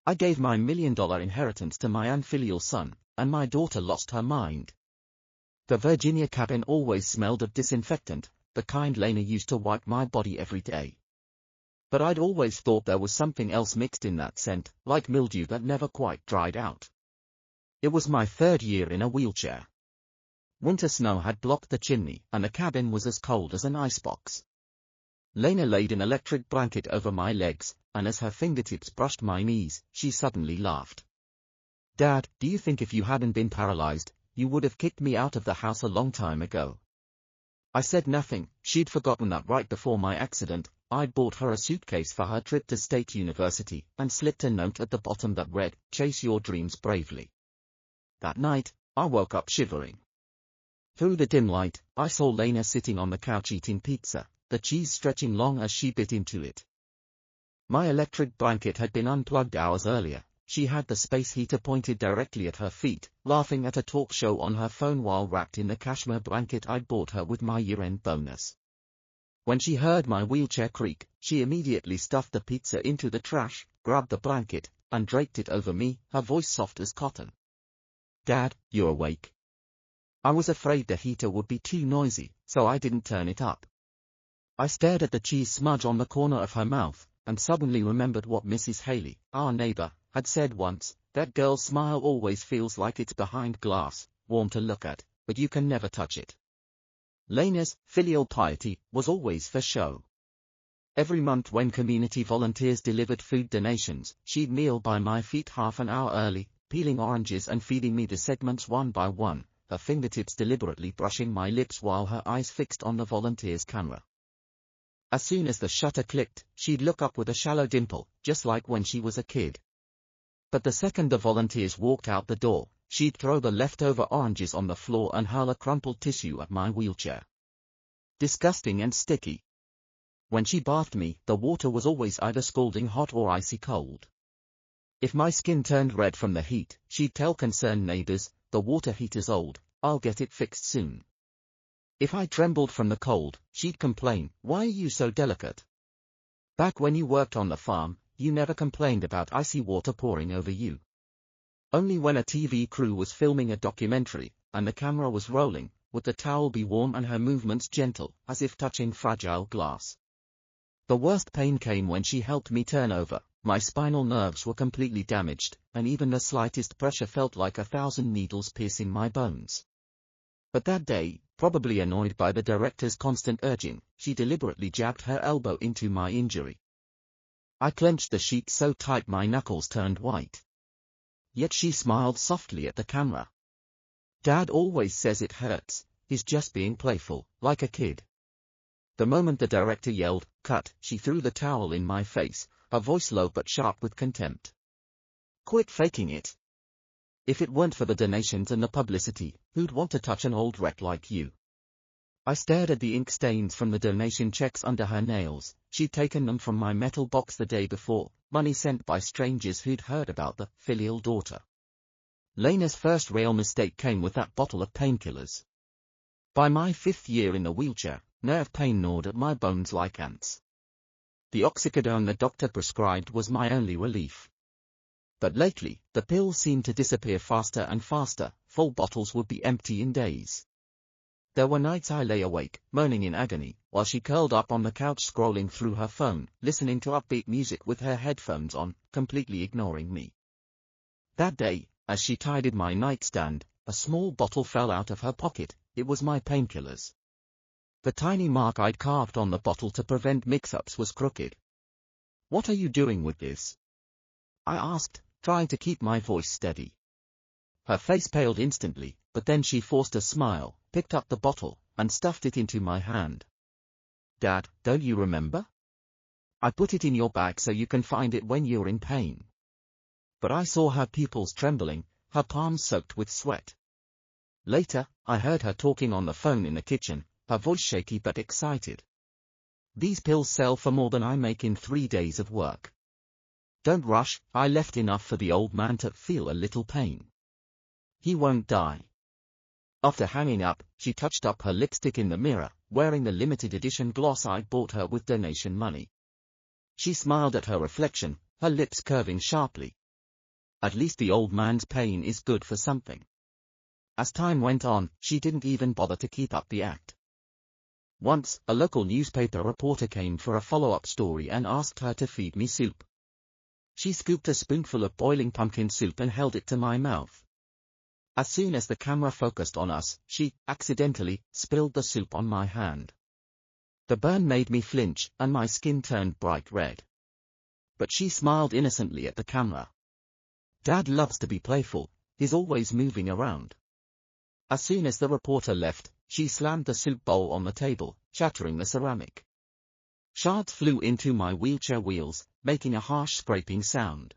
I gave my $1 million inheritance to my filial son, and my daughter lost her mind. The Virginia cabin always smelled of disinfectant, the kind Lena used to wipe my body every day. But I'd always thought there was something else mixed in that scent, like mildew that never quite dried out. It was my 3rd year in a wheelchair. Winter snow had blocked the chimney, and the cabin was as cold as an icebox. Lena laid an electric blanket over my legs, and as her fingertips brushed my knees, she suddenly laughed. "Dad, do you think if you hadn't been paralyzed, you would have kicked me out of the house a long time ago?" I said nothing. She'd forgotten that right before my accident, I'd bought her a suitcase for her trip to State University, and slipped a note at the bottom that read, "Chase your dreams bravely." That night, I woke up shivering. Through the dim light, I saw Lena sitting on the couch eating pizza, the cheese stretching long as she bit into it. My electric blanket had been unplugged hours earlier. She had the space heater pointed directly at her feet, laughing at a talk show on her phone while wrapped in the cashmere blanket I'd bought her with my year-end bonus. When she heard my wheelchair creak, she immediately stuffed the pizza into the trash, grabbed the blanket, and draped it over me, her voice soft as cotton. "Dad, you're awake." I was afraid the heater would be too noisy, so I didn't turn it up. I stared at the cheese smudge on the corner of her mouth, and suddenly remembered what Mrs. Haley, our neighbor, had said once: "That girl's smile always feels like it's behind glass, warm to look at, but you can never touch it." Lena's filial piety was always for show. Every month when community volunteers delivered food donations, she'd kneel by my feet half an hour early, peeling oranges and feeding me the segments one by one, her fingertips deliberately brushing my lips while her eyes fixed on the volunteer's camera. As soon as the shutter clicked, she'd look up with a shallow dimple, just like when she was a kid. But the second the volunteers walked out the door, she'd throw the leftover oranges on the floor and hurl a crumpled tissue at my wheelchair. Disgusting and sticky. When she bathed me, the water was always either scalding hot or icy cold. If my skin turned red from the heat, she'd tell concerned neighbors, "The water heater's old, I'll get it fixed soon." If I trembled from the cold, she'd complain, "Why are you so delicate? Back when you worked on the farm, you never complained about icy water pouring over you." Only when a TV crew was filming a documentary, and the camera was rolling, would the towel be warm and her movements gentle, as if touching fragile glass. The worst pain came when she helped me turn over. My spinal nerves were completely damaged, and even the slightest pressure felt like 1,000 needles piercing my bones. But that day, probably annoyed by the director's constant urging, she deliberately jabbed her elbow into my injury. I clenched the sheet so tight my knuckles turned white. Yet she smiled softly at the camera. "Dad always says it hurts, he's just being playful, like a kid." The moment the director yelled, "Cut," she threw the towel in my face, her voice low but sharp with contempt. "Quit faking it. If it weren't for the donations and the publicity, who'd want to touch an old wreck like you?" I stared at the ink stains from the donation checks under her nails. She'd taken them from my metal box the day before, money sent by strangers who'd heard about the filial daughter. Lena's first real mistake came with that bottle of painkillers. By my 5th year in the wheelchair, nerve pain gnawed at my bones like ants. The oxycodone the doctor prescribed was my only relief. But lately, the pills seemed to disappear faster and faster. Full bottles would be empty in days. There were nights I lay awake, moaning in agony, while she curled up on the couch scrolling through her phone, listening to upbeat music with her headphones on, completely ignoring me. That day, as she tidied my nightstand, a small bottle fell out of her pocket. It was my painkillers. The tiny mark I'd carved on the bottle to prevent mix-ups was crooked. "What are you doing with this?" I asked, trying to keep my voice steady. Her face paled instantly, but then she forced a smile, picked up the bottle, and stuffed it into my hand. "Dad, don't you remember? I put it in your bag so you can find it when you're in pain." But I saw her pupils trembling, her palms soaked with sweat. Later, I heard her talking on the phone in the kitchen, her voice shaky but excited. "These pills sell for more than I make in 3 days of work. Don't rush, I left enough for the old man to feel a little pain. He won't die." After hanging up, she touched up her lipstick in the mirror, wearing the limited edition gloss I'd bought her with donation money. She smiled at her reflection, her lips curving sharply. At least the old man's pain is good for something. As time went on, she didn't even bother to keep up the act. Once, a local newspaper reporter came for a follow-up story and asked her to feed me soup. She scooped a spoonful of boiling pumpkin soup and held it to my mouth. As soon as the camera focused on us, she, accidentally, spilled the soup on my hand. The burn made me flinch, and my skin turned bright red. But she smiled innocently at the camera. Dad loves to be playful, he's always moving around. As soon as the reporter left, she slammed the soup bowl on the table, shattering the ceramic. Shards flew into my wheelchair wheels, making a harsh scraping sound.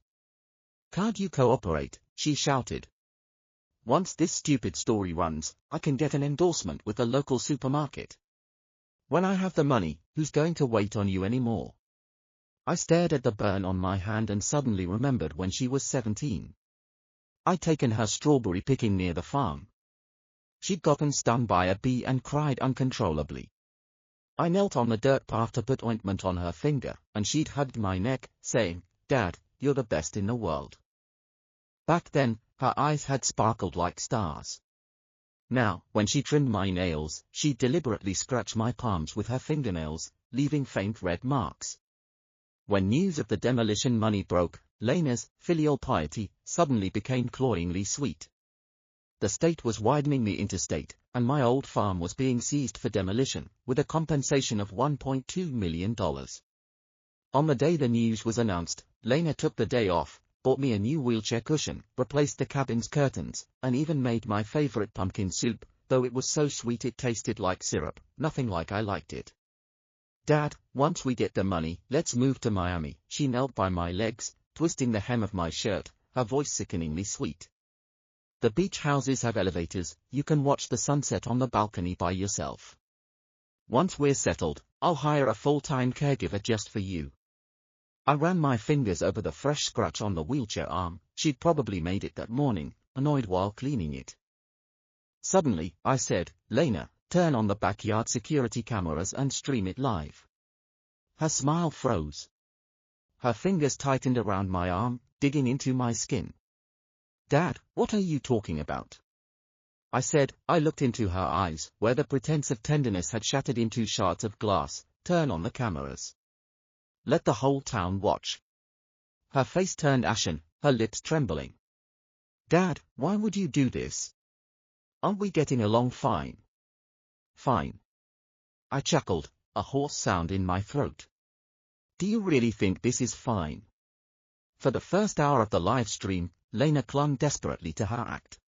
"Can't you cooperate?" she shouted. "Once this stupid story runs, I can get an endorsement with the local supermarket. When I have the money, who's going to wait on you anymore?" I stared at the burn on my hand and suddenly remembered when she was 17. I'd taken her strawberry picking near the farm. She'd gotten stung by a bee and cried uncontrollably. I knelt on the dirt path to put ointment on her finger, and she'd hugged my neck, saying, "Dad, you're the best in the world." Back then, her eyes had sparkled like stars. Now, when she trimmed my nails, she'd deliberately scratch my palms with her fingernails, leaving faint red marks. When news of the demolition money broke, Lena's filial piety suddenly became cloyingly sweet. The state was widening the interstate, and my old farm was being seized for demolition, with a compensation of $1.2 million. On the day the news was announced, Lena took the day off, bought me a new wheelchair cushion, replaced the cabin's curtains, and even made my favorite pumpkin soup, though it was so sweet it tasted like syrup, nothing like I liked it. "Dad, once we get the money, let's move to Miami." She knelt by my legs, twisting the hem of my shirt, her voice sickeningly sweet. "The beach houses have elevators, you can watch the sunset on the balcony by yourself. Once we're settled, I'll hire a full-time caregiver just for you." I ran my fingers over the fresh scratch on the wheelchair arm. She'd probably made it that morning, annoyed while cleaning it. Suddenly, I said, "Lena, turn on the backyard security cameras and stream it live." Her smile froze. Her fingers tightened around my arm, digging into my skin. "Dad, what are you talking about?" I said. I looked into her eyes, where the pretense of tenderness had shattered into shards of glass. "Turn on the cameras. Let the whole town watch." Her face turned ashen, her lips trembling. "Dad, why would you do this? Aren't we getting along fine?" "Fine." I chuckled, a hoarse sound in my throat. "Do you really think this is fine?" For the first hour of the live stream, Lena clung desperately to her act.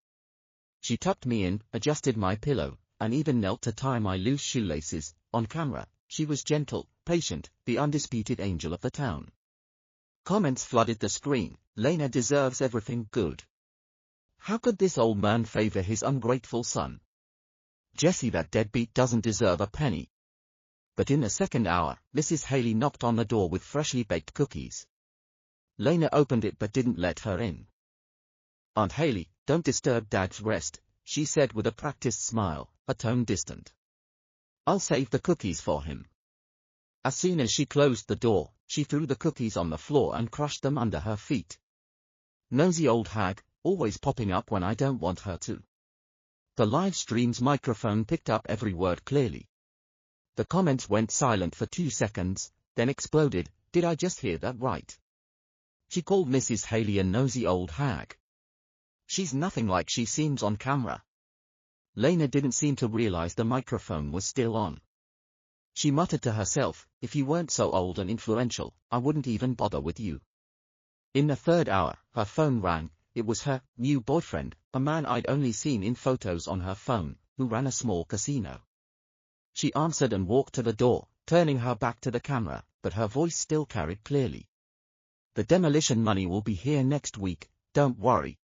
She tucked me in, adjusted my pillow, and even knelt to tie my loose shoelaces. On camera, she was gentle, patient, the undisputed angel of the town. Comments flooded the screen. "Lena deserves everything good. How could this old man favor his ungrateful son? Jesse, that deadbeat, doesn't deserve a penny." But in the second hour, Mrs. Haley knocked on the door with freshly baked cookies. Lena opened it but didn't let her in. "Aunt Haley, don't disturb Dad's rest," she said with a practiced smile, her tone distant. "I'll save the cookies for him." As soon as she closed the door, she threw the cookies on the floor and crushed them under her feet. Nosy old hag, always popping up when I don't want her to. The live stream's microphone picked up every word clearly. The comments went silent for 2 seconds, then exploded. Did I just hear that right? She called Mrs. Haley a nosy old hag. She's nothing like she seems on camera. Lena didn't seem to realize the microphone was still on. She muttered to herself, "If you weren't so old and influential, I wouldn't even bother with you." In the third hour, her phone rang. It was her new boyfriend, a man I'd only seen in photos on her phone, who ran a small casino. She answered and walked to the door, turning her back to the camera, but her voice still carried clearly. "The demolition money will be here next week, don't worry.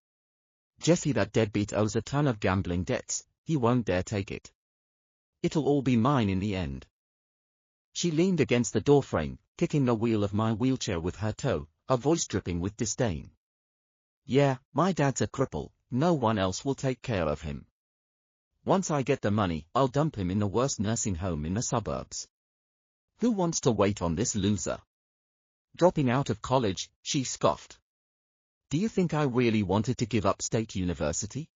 Jesse, that deadbeat, owes a ton of gambling debts, he won't dare take it. It'll all be mine in the end." She leaned against the doorframe, kicking the wheel of my wheelchair with her toe, her voice dripping with disdain. "Yeah, my dad's a cripple, no one else will take care of him. Once I get the money, I'll dump him in the worst nursing home in the suburbs. Who wants to wait on this loser? Dropping out of college," she scoffed. Do you think I really wanted to give up state university?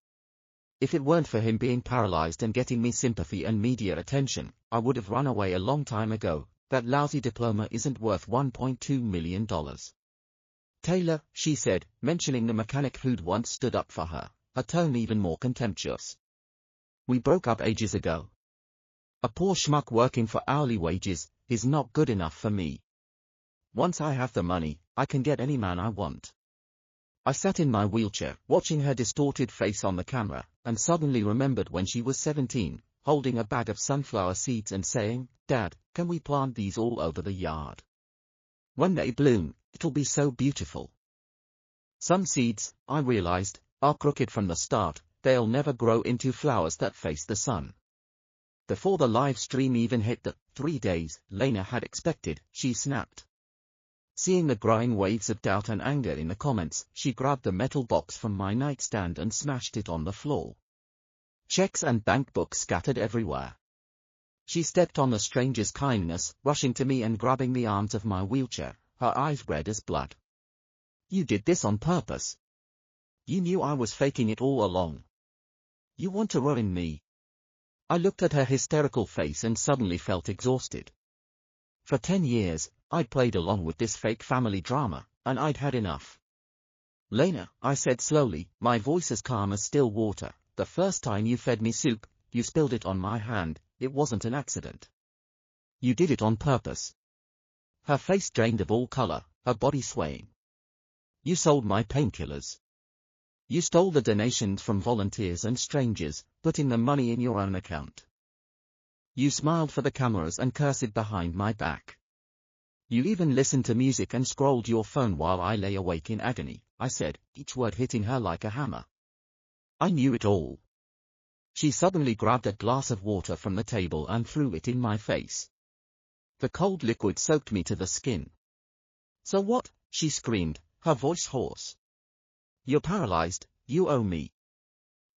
If it weren't for him being paralyzed and getting me sympathy and media attention, I would have run away a long time ago. That lousy diploma isn't worth $1.2 million. Taylor, she said, mentioning the mechanic who'd once stood up for her, her tone even more contemptuous. We broke up ages ago. A poor schmuck working for hourly wages is not good enough for me. Once I have the money, I can get any man I want. I sat in my wheelchair, watching her distorted face on the camera, and suddenly remembered when she was 17, holding a bag of sunflower seeds and saying, "Dad, can we plant these all over the yard? When they bloom, it'll be so beautiful." Some seeds, I realized, are crooked from the start. They'll never grow into flowers that face the sun. Before the live stream even hit the 3 days Lena had expected, she snapped. Seeing the growing waves of doubt and anger in the comments, she grabbed the metal box from my nightstand and smashed it on the floor. Checks and bank books scattered everywhere. She stepped on the stranger's kindness, rushing to me and grabbing the arms of my wheelchair, her eyes red as blood. "You did this on purpose. You knew I was faking it all along. You want to ruin me." I looked at her hysterical face and suddenly felt exhausted. For 10 years, I'd played along with this fake family drama, and I'd had enough. "Lena," I said slowly, my voice as calm as still water, "the first time you fed me soup, you spilled it on my hand. It wasn't an accident. You did it on purpose." Her face drained of all color, her body swaying. "You sold my painkillers. You stole the donations from volunteers and strangers, putting the money in your own account. You smiled for the cameras and cursed behind my back. You even listened to music and scrolled your phone while I lay awake in agony," I said, each word hitting her like a hammer. "I knew it all." She suddenly grabbed a glass of water from the table and threw it in my face. The cold liquid soaked me to the skin. "So what?" she screamed, her voice hoarse. "You're paralyzed, you owe me.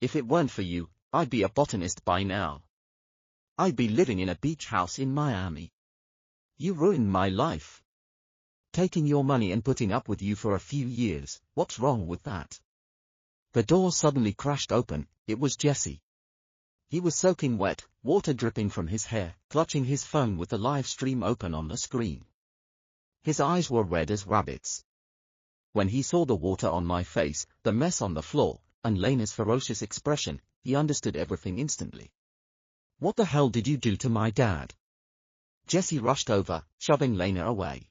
If it weren't for you, I'd be a botanist by now. I'd be living in a beach house in Miami. You ruined my life. Taking your money and putting up with you for a few years, what's wrong with that?" The door suddenly crashed open. It was Jesse. He was soaking wet, water dripping from his hair, clutching his phone with the live stream open on the screen. His eyes were red as rabbits. When he saw the water on my face, the mess on the floor, and Lena's ferocious expression, he understood everything instantly. "What the hell did you do to my dad?" Jesse rushed over, shoving Lena away.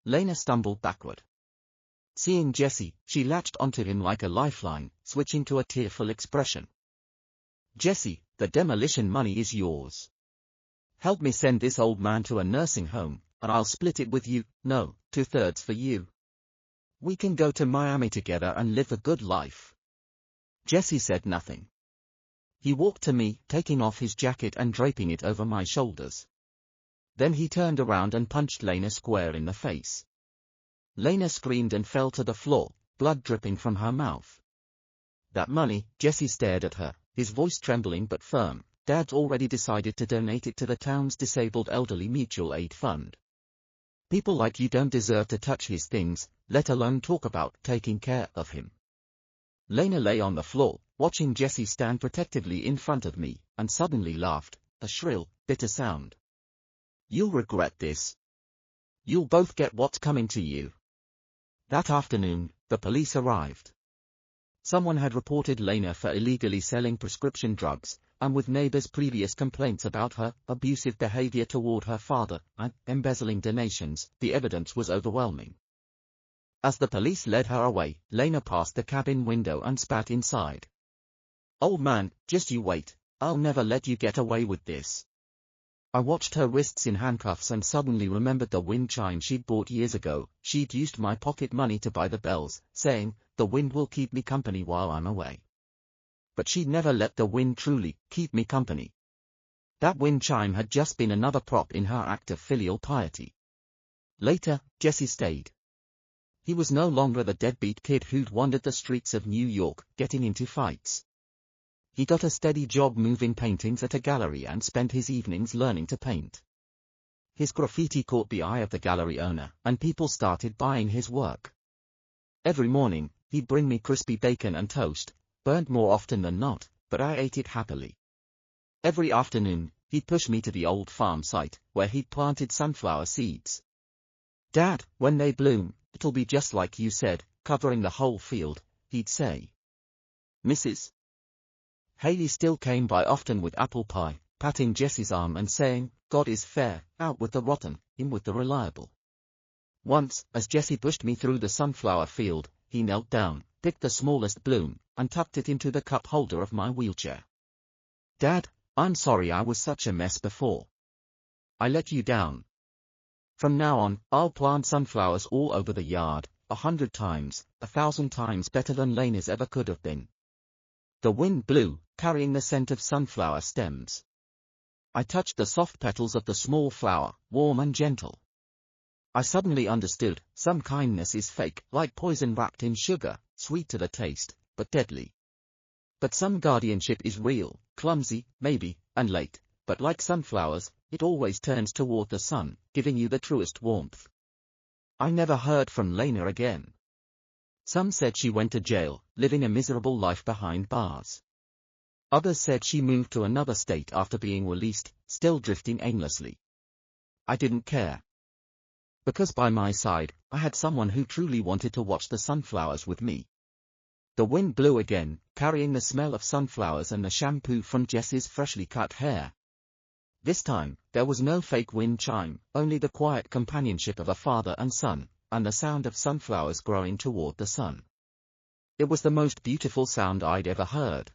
Lena stumbled backward. Seeing Jesse, she latched onto him like a lifeline, switching to a tearful expression. "Jesse, the demolition money is yours. Help me send this old man to a nursing home, and I'll split it with you. No, 2/3 for you. We can go to Miami together and live a good life." Jesse said nothing. He walked to me, taking off his jacket and draping it over my shoulders. Then he turned around and punched Lena square in the face. Lena screamed and fell to the floor, blood dripping from her mouth. "That money," Jesse stared at her, his voice trembling but firm, "Dad's already decided to donate it to the town's disabled elderly mutual aid fund. People like you don't deserve to touch his things, let alone talk about taking care of him." Lena lay on the floor, watching Jesse stand protectively in front of me, and suddenly laughed, a shrill, bitter sound. "You'll regret this. You'll both get what's coming to you." That afternoon, the police arrived. Someone had reported Lena for illegally selling prescription drugs, and with neighbors' previous complaints about her abusive behavior toward her father and embezzling donations, the evidence was overwhelming. As the police led her away, Lena passed the cabin window and spat inside. "Old man, just you wait, I'll never let you get away with this." I watched her wrists in handcuffs and suddenly remembered the wind chime she'd bought years ago. She'd used my pocket money to buy the bells, saying, "The wind will keep me company while I'm away." But she'd never let the wind truly keep me company. That wind chime had just been another prop in her act of filial piety. Later, Jesse stayed. He was no longer the deadbeat kid who'd wandered the streets of New York, getting into fights. He got a steady job moving paintings at a gallery and spent his evenings learning to paint. His graffiti caught the eye of the gallery owner, and people started buying his work. Every morning, he'd bring me crispy bacon and toast, burned more often than not, but I ate it happily. Every afternoon, he'd push me to the old farm site, where he'd planted sunflower seeds. "Dad, when they bloom, it'll be just like you said, covering the whole field," he'd say. Mrs. Haley still came by often with apple pie, patting Jesse's arm and saying, "God is fair, out with the rotten, in with the reliable." Once, as Jesse pushed me through the sunflower field, he knelt down, picked the smallest bloom, and tucked it into the cup holder of my wheelchair. "Dad, I'm sorry I was such a mess before. I let you down. From now on, I'll plant sunflowers all over the yard, 100 times, 1,000 times better than Lena's ever could have been." The wind blew, carrying the scent of sunflower stems. I touched the soft petals of the small flower, warm and gentle. I suddenly understood, some kindness is fake, like poison wrapped in sugar, sweet to the taste, but deadly. But some guardianship is real, clumsy, maybe, and late, but like sunflowers, it always turns toward the sun, giving you the truest warmth. I never heard from Lena again. Some said she went to jail, living a miserable life behind bars. Others said she moved to another state after being released, still drifting aimlessly. I didn't care. Because by my side, I had someone who truly wanted to watch the sunflowers with me. The wind blew again, carrying the smell of sunflowers and the shampoo from Jess's freshly cut hair. This time, there was no fake wind chime, only the quiet companionship of a father and son, and the sound of sunflowers growing toward the sun. It was the most beautiful sound I'd ever heard.